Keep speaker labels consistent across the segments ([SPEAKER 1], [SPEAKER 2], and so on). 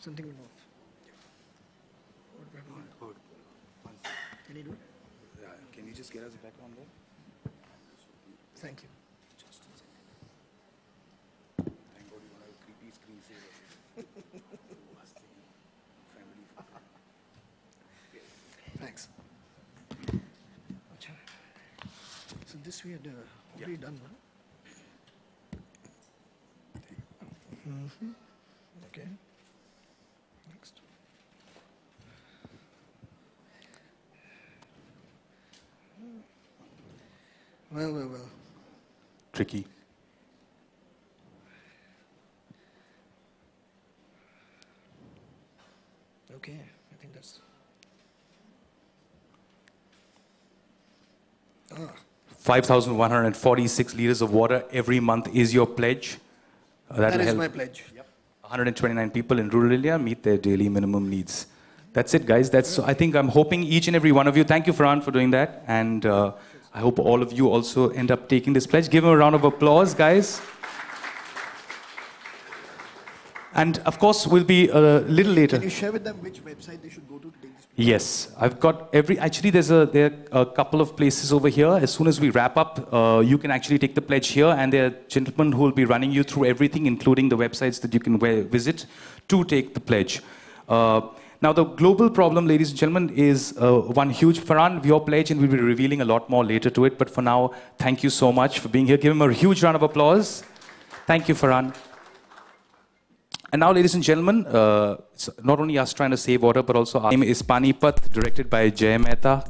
[SPEAKER 1] Something went off.
[SPEAKER 2] Good.
[SPEAKER 1] Can you do it?
[SPEAKER 2] Yeah, can you just get us back on there?
[SPEAKER 1] Thank you.
[SPEAKER 2] Just a second. Thank God you want a creepy screensaver. Family.
[SPEAKER 1] Thanks. Acha. So this we had already done, huh? Okay. Next. Well.
[SPEAKER 2] Tricky.
[SPEAKER 1] Okay, I think that's...
[SPEAKER 2] 5,146 liters of water every month is your pledge.
[SPEAKER 1] That is my pledge.
[SPEAKER 2] 129 people in rural India meet their daily minimum needs. That's it, guys. I'm hoping each and every one of you, thank you, Farhan, for doing that. And I hope all of you also end up taking this pledge. Give them a round of applause, guys. And of course, we'll be a little later.
[SPEAKER 1] Can you share with them which website they should go to take this?
[SPEAKER 2] Yes, I've got actually there are a couple of places over here. As soon as we wrap up, you can actually take the pledge here, and there are gentlemen who will be running you through everything, including the websites that you can visit to take the pledge. Now, the global problem, ladies and gentlemen, is one huge... Farhan, your pledge, and we'll be revealing a lot more later to it. But for now, thank you so much for being here. Give him a huge round of applause. Thank you, Farhan. And now, ladies and gentlemen, it's not only us trying to save water, but also our name is Panipat, directed by Jay Mehta.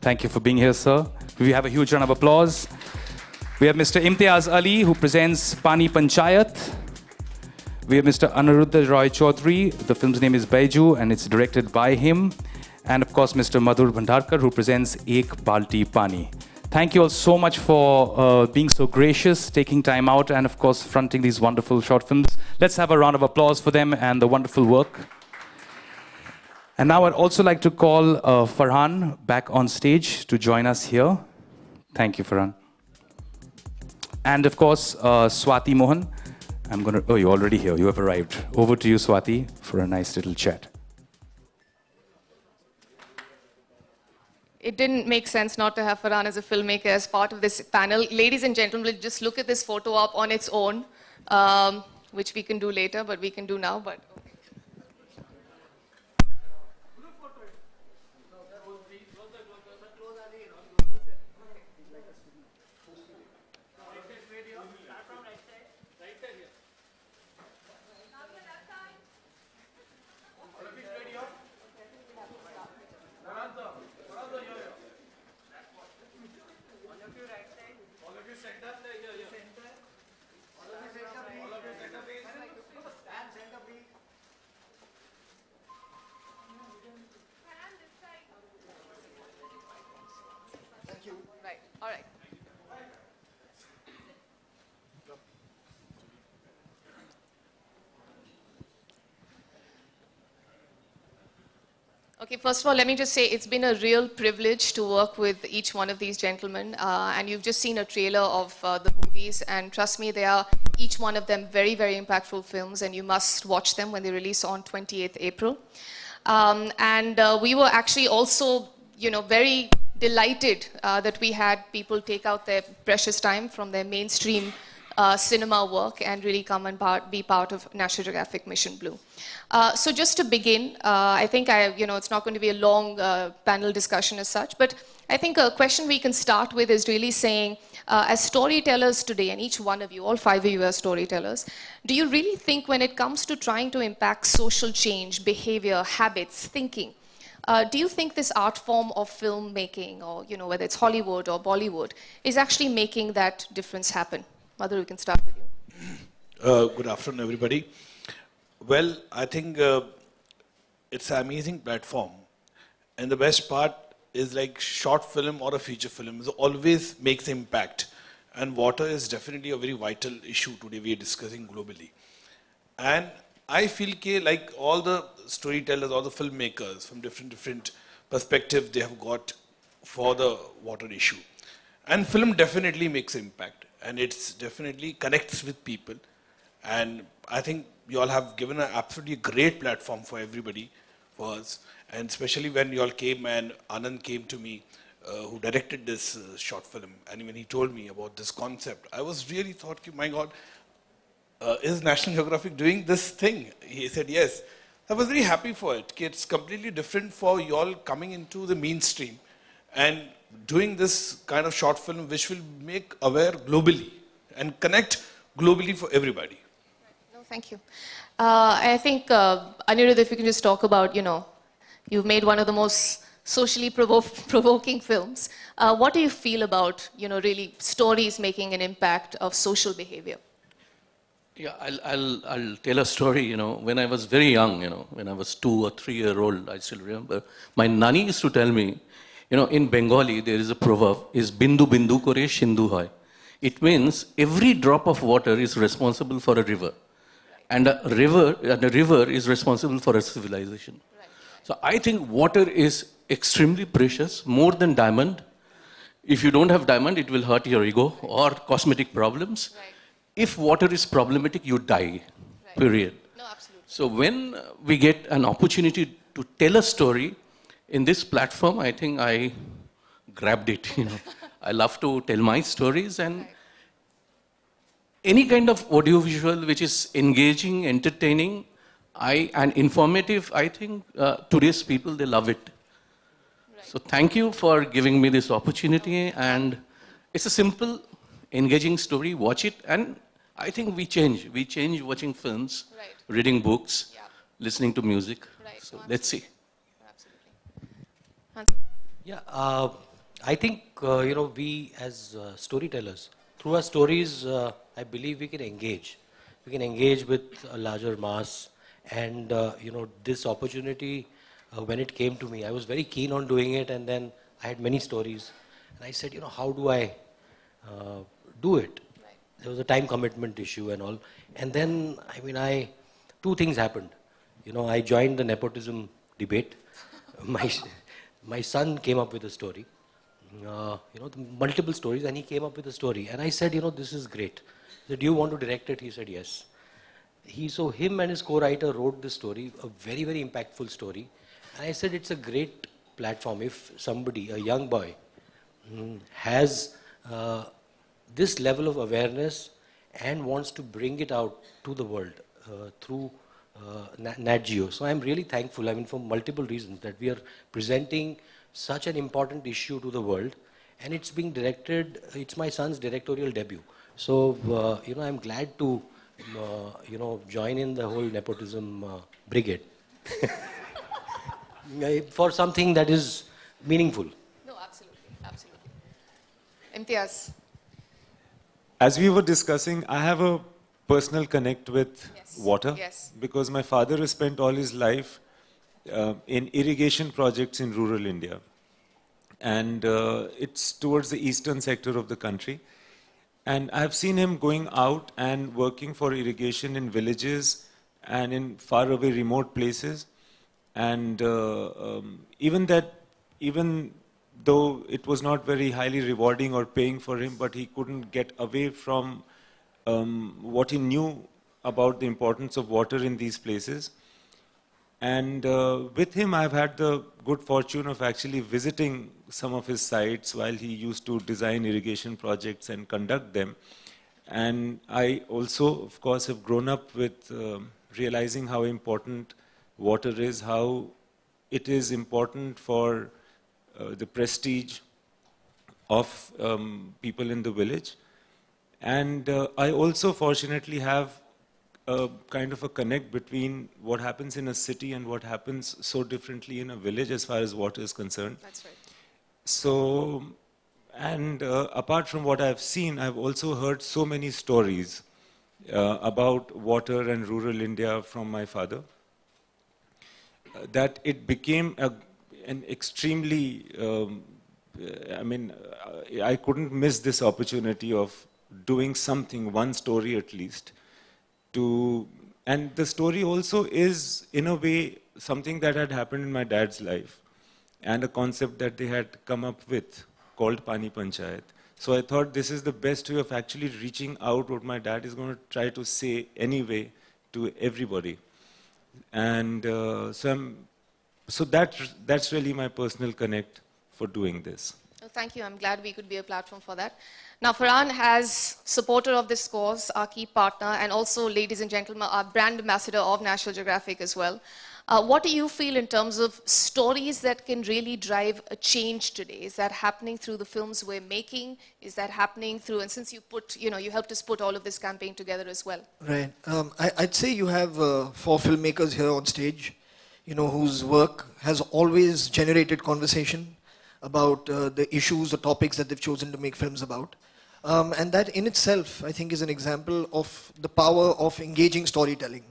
[SPEAKER 2] Thank you for being here, sir. We have a huge round of applause. We have Mr. Imtiaz Ali, who presents Pani Panchayat. We have Mr. Aniruddha Roy Chaudhary. The film's name is Baiju, and it's directed by him. And of course, Mr. Madhur Bhandarkar, who presents Ek Balti Pani. Thank you all so much for being so gracious, taking time out, and of course, fronting these wonderful short films. Let's have a round of applause for them and the wonderful work. And now I'd also like to call Farhan back on stage to join us here. Thank you, Farhan. And of course, Swati Mohan. Oh, you're already here. You have arrived. Over to you, Swati, for a nice little chat.
[SPEAKER 3] It didn't make sense not to have Farhan as a filmmaker as part of this panel. Ladies and gentlemen, just look at this photo up on its own, which we can do later, but we can do now. But right, all right. Okay, first of all, let me just say it's been a real privilege to work with each one of these gentlemen. And you've just seen a trailer of the movies. And trust me, they are, each one of them, very, very impactful films. And you must watch them when they release on 28th April. We were actually also, very delighted that we had people take out their precious time from their mainstream cinema work and really come and be part of National Geographic Mission Blue. So just to begin, I think it's not going to be a long panel discussion as such, but I think a question we can start with is really saying, as storytellers today, and each one of you, all 5 of you are storytellers, do you really think when it comes to trying to impact social change, behavior, habits, thinking, do you think this art form of filmmaking, or whether it's Hollywood or Bollywood, is actually making that difference happen? Madhur, we can start with you.
[SPEAKER 4] Good afternoon, everybody. Well, I think it's an amazing platform. And the best part is like short film or a feature film always makes impact. And water is definitely a very vital issue today we are discussing globally. And I feel like all the storytellers, all the filmmakers from different perspectives they have got for the water issue. And film definitely makes impact. And it's definitely connects with people. And I think you all have given an absolutely great platform for everybody, for us. And especially when you all came and Anand came to me, who directed this short film, and when he told me about this concept, I was really thought, my God, is National Geographic doing this thing? He said yes. I was very happy for it. It's completely different for you all coming into the mainstream and doing this kind of short film which will make aware globally and connect globally for everybody.
[SPEAKER 3] No, thank you. I think, Anirudh, if you can just talk about, you've made one of the most socially provoking films. What do you feel about, really stories making an impact of social behavior?
[SPEAKER 5] Yeah, I'll tell a story. When I was very young, when I was 2 or 3 year old, I still remember, my nanny used to tell me, in Bengali there is a proverb, is bindu bindu kore shindu hoy. It means every drop of water is responsible for a river, and a river is responsible for a civilization. Right. So I think water is extremely precious, more than diamond. If you don't have diamond, it will hurt your ego or cosmetic problems. Right. If water is problematic, you die, period.
[SPEAKER 3] No, absolutely.
[SPEAKER 5] So when we get an opportunity to tell a story in this platform, I think I grabbed it. I love to tell my stories, and any kind of audiovisual which is engaging, entertaining, and informative, I think today's people, they love it. Right. So thank you for giving me this opportunity, and it's a simple, engaging story. Watch it, and I think we change. We change watching films, right, reading books, listening to music. Right. So let's see.
[SPEAKER 3] Absolutely.
[SPEAKER 6] Yeah, I think, we as storytellers, through our stories, I believe we can engage. We can engage with a larger mass. And, this opportunity, when it came to me, I was very keen on doing it, and then I had many stories. And I said, how do I do it? There was a time commitment issue and all. And then, two things happened. I joined the nepotism debate. My son came up with a story, multiple stories, and he came up with a story. And I said, this is great. He said, do you want to direct it? He said, yes. So him and his co-writer wrote this story, a very, very impactful story. And I said, it's a great platform. If somebody, a young boy, has this level of awareness and wants to bring it out to the world through Nat Geo. So I'm really thankful, for multiple reasons, that we are presenting such an important issue to the world, and it's being directed, it's my son's directorial debut. So, I'm glad to, join in the whole nepotism brigade for something that is meaningful.
[SPEAKER 3] No, absolutely, absolutely. Imtiaz.
[SPEAKER 7] As we were discussing, I have a personal connect with water, because my father has spent all his life in irrigation projects in rural India. And it's towards the eastern sector of the country. And I've seen him going out and working for irrigation in villages and in far away remote places. And even though it was not very highly rewarding or paying for him, but he couldn't get away from what he knew about the importance of water in these places. And with him, I've had the good fortune of actually visiting some of his sites while he used to design irrigation projects and conduct them. And I also, of course, have grown up with realizing how important water is, how it is important for the prestige of people in the village. And I also fortunately have a kind of a connect between what happens in a city and what happens so differently in a village as far as water is concerned.
[SPEAKER 3] That's right.
[SPEAKER 7] So, and apart from what I've seen, I've also heard so many stories about water and rural India from my father, that it became an extremely, I couldn't miss this opportunity of doing something, one story at least, and the story also is, in a way, something that had happened in my dad's life, and a concept that they had come up with, called Pani Panchayat. So I thought this is the best way of actually reaching out what my dad is going to try to say anyway to everybody. And so that's really my personal connect for doing this.
[SPEAKER 3] Well, thank you. I'm glad we could be a platform for that. Now, Farhan, as supporter of this cause, our key partner, and also, ladies and gentlemen, our brand ambassador of National Geographic as well, what do you feel in terms of stories that can really drive a change today? Is that happening through the films we're making? Is that happening through, and since you you helped us put all of this campaign together as well?
[SPEAKER 1] Right. I'd say you have 4 filmmakers here on stage, whose work has always generated conversation about the issues, the topics that they've chosen to make films about. And that in itself, I think, is an example of the power of engaging storytelling.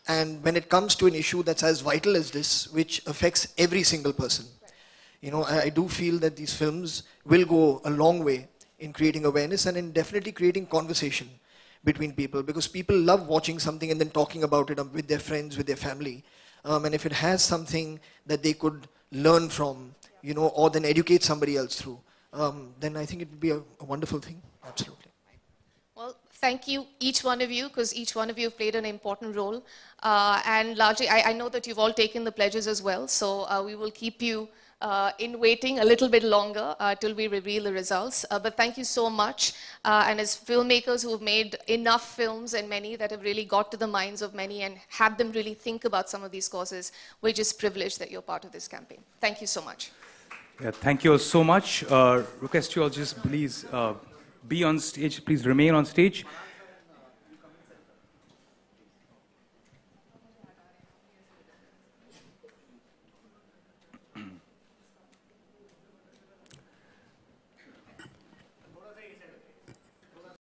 [SPEAKER 1] And when it comes to an issue that's as vital as this, which affects every single person, I do feel that these films will go a long way in creating awareness and in definitely creating conversation between people, because people love watching something and then talking about it with their friends, with their family. And if it has something that they could learn from, or then educate somebody else through, then I think it would be a wonderful thing. Absolutely.
[SPEAKER 3] Well, thank you, each one of you, because each one of you have played an important role. And largely, I know that you've all taken the pledges as well, so we will keep you in waiting a little bit longer till we reveal the results. But thank you so much. And as filmmakers who have made enough films, and many that have really got to the minds of many and had them really think about some of these causes, we're just privileged that you're part of this campaign. Thank you so much.
[SPEAKER 2] Yeah, thank you all so much. Request you all just please be on stage, please remain on stage.